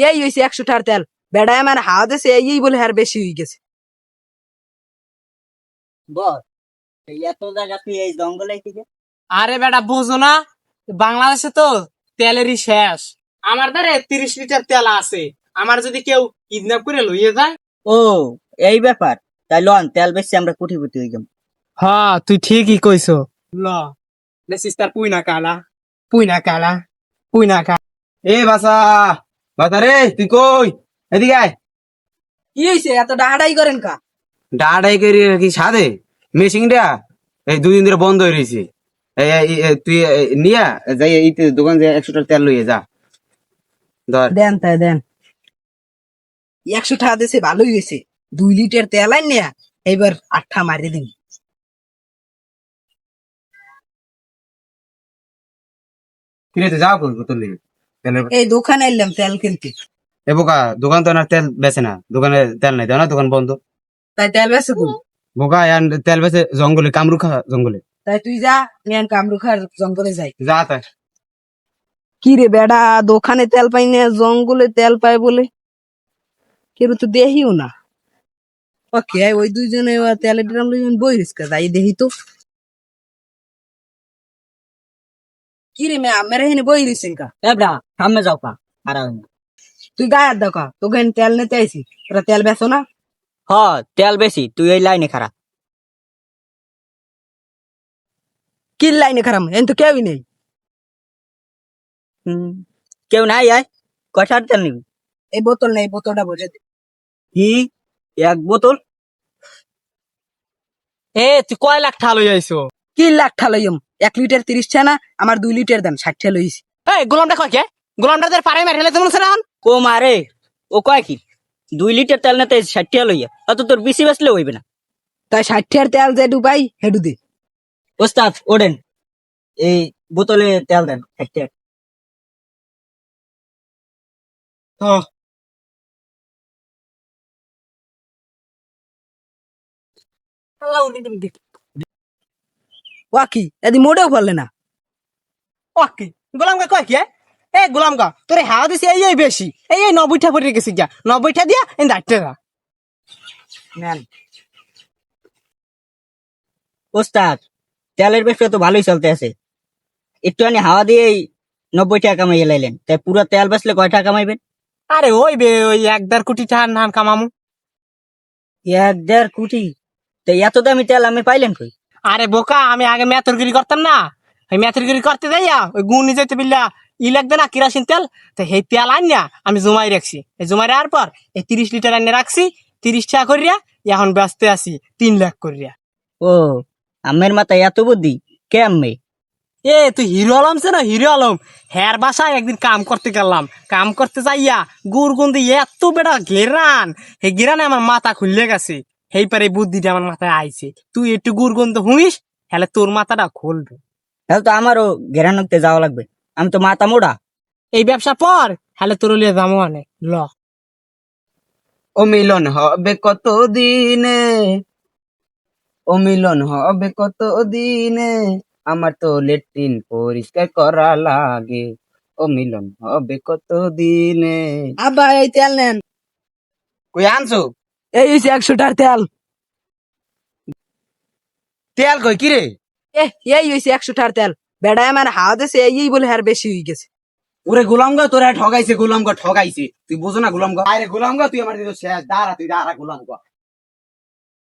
এই হয়েছে 100 টাকার তেল। বেড়ায় আমার হাওয়া দিছে এই বলে আর বেশি হয়ে গেছে। বস এই এত জায়গা তুই এই জঙ্গলে থেকে? আরে বেটা বুঝো না, বাংলাদেশে তো তেলেরই শেষ। আমার দ্বারে 30 লিটার তেল আছে। আমার যদি কেউ কিডন্যাপ করে লইয়ে যায়। ও এই ব্যাপার, তাই লন তেল বেশি আমরা কোটিপতি হয়ে যাবো। হ্যাঁ তুই ঠিকই কইছো। ল দেখিস তার পুইনা কালা পুইনা কালা পুইনা কালা। এ বাসা বাসা রে, তুই কই? এদিকে আয়। কি হয়েছে এত ডাহাডাই করেন কা? ডাড়াই করে কি সাদে মেশিনটা এই 2 দিন ধরে বন্ধ হয়ে রয়েছে। তুই নিয়া যাই এই দোকান যে 100 টাকা তেল লইয়ে যা। ধর দেন তাই দেন। 100 টাকা দিছে ভালোই হয়েছে। 2 লিটার তেল আইন না এবার 8টা মারি দিন। কিনে তো যাও কই বোতল নিয়ে তেলের। এই দোকানে এলাম তেল কিনতে। এ বোকা, দোকান তো না তেল বেচে না, দোকানে তেল নাই, দাও না, দোকান বন্ধ। তাই তেল বেছে কোন? বোকা তেল বেচে জঙ্গলে, কামরুখা জঙ্গলে। তাই তুই যা, নিয়ান কামরুখার জঙ্গলে যাই। যা তাই। কি রে বেড়া, দোকানে তেল পাই না জঙ্গলে তেল পায় বলে কেউ তো দেখিও না। ওকে ওই দুইজনে তেলের ড্রাম লইন বই রিস্কা যাই দেখি তো। কি রে মে আমার এখানে বই রিসেন কা? এবড়া সামনে যাও কা হারাও না। তুই গায়ের দেখা তোকে এখানে তেল নিতে আইছি, তোরা তেল বেচো না? হ তেল বেশি, তুই এই লাইনে খারা। কি লাইনে খারাপ এন তো কেউই নেই। কেউ নাই আয়, কয়টার তেল নিবি? এই বোতল নেই, বোতলটা বোঝে দে। কি 1 বোতল? এ তুই কয় লাখ ঠা লই আইছো? কি লাখ ঠা লইম? 1 লিটার 30 টা না, আমার 2 লিটার দেন 60 টা লইছি। এই গোলামটা কয় কে? গোলামটা পারে মেরে ফেলে তুমি সেরান। কো মারে ও কয় কি 2 লিটার তেল নিতে 60 টাকা লইয়া, অত তোর বেশি বেচলে হইবে না। তাই 60 টার তেল যে ডুবাই হেডু দে। ওস্তাদ ওডেন এই বোতলে তেল দেন 60 টাকা। ওয়া কি এদি মোড়েও ফলে না। ওকে গোলাম গা কয় কি? এ গোলাম গা তোরে হাওয়া দিছে এই বেশি। এই 90টা পড়ে গেছি যা। 90টা দিয়া এই 60টা যা। নেন ওস্তাদ তেলের ব্যবসা তো ভালোই চলতে আছে, একটুখানি হাওয়া দিয়েই 90 টাকা কামাইয়ে লাইলেন, তাই পুরো তেল বেচলে কয় টাকা কামাইবেন? আরে ওই বে ওই 1-1.5 কোটি টাকা নান কামামু। 1.5 কোটি? তাই এত দামি তেল আমি পাইলেন কই? আরে বোকা, আমি আগে মেথরগিরি করতাম না। ওই মেথরগিরি করতে যাইয়া ওই গুণি যেতে বিল্লা লাগবে না কিরাসিন তেল। তো সেই তেল আনিয়া আমি জমাই রাখছি। এই জমাই রাখার পর এই 30 লিটার আনিয়ে রাখছি 30 টাকা করিয়া। এখন ব্যস্ত আছি 3 লাখ করিয়া। ও আমের মাথায় এত বুদ্ধি কে আম্মে? এ তুই হিরো আলম সে না, হিরো আলম হ্যার বাসায় একদিন কাম করতে গেলাম। কাম করতে যাইয়া গুড় গন্ধি এত বেটা ঘেরান, এই ঘেরানে আমার মাথা খুললে গেছে। সেই পারে বুদ্ধিটা আমার মাথায় আইছে। তুই একটু গুড় গন্ধ শুনিস, হলে তোর মাথাটা খুলবে। তাহলে তো আমারও ঘেরানোতে যাওয়া লাগবে, আমি তো মাথা মোড়া। এই ব্যবসা পর হলে তোর লিয়ে যাবো অনেক ল। ও মিলন হবে কত দিনে, ও মিলন হবে কত দিনে, আমার তো লেট্রিন পরিষ্কার করা লাগে। ও মিলন হবে কত দিনে। আব্বা এই তেল নেন। কই আনছো? এই হইছে 100 টার তেল। তেল কই কিরে? এই হইছে 100 টার তেল। বেড়ায় আমার হাওয়া দিছে এই বলে আর বেশি হয়ে গেছে। ওরে গোলাম গা, তোরা ঠগাইছে, গোলাম গা ঠগাইছে। তুই বুঝো না গোলাম গা? আরে গোলাম গা, তুই আমার দিকে শেষ। দাঁড়া তুই দাঁড়া গোলাম গা।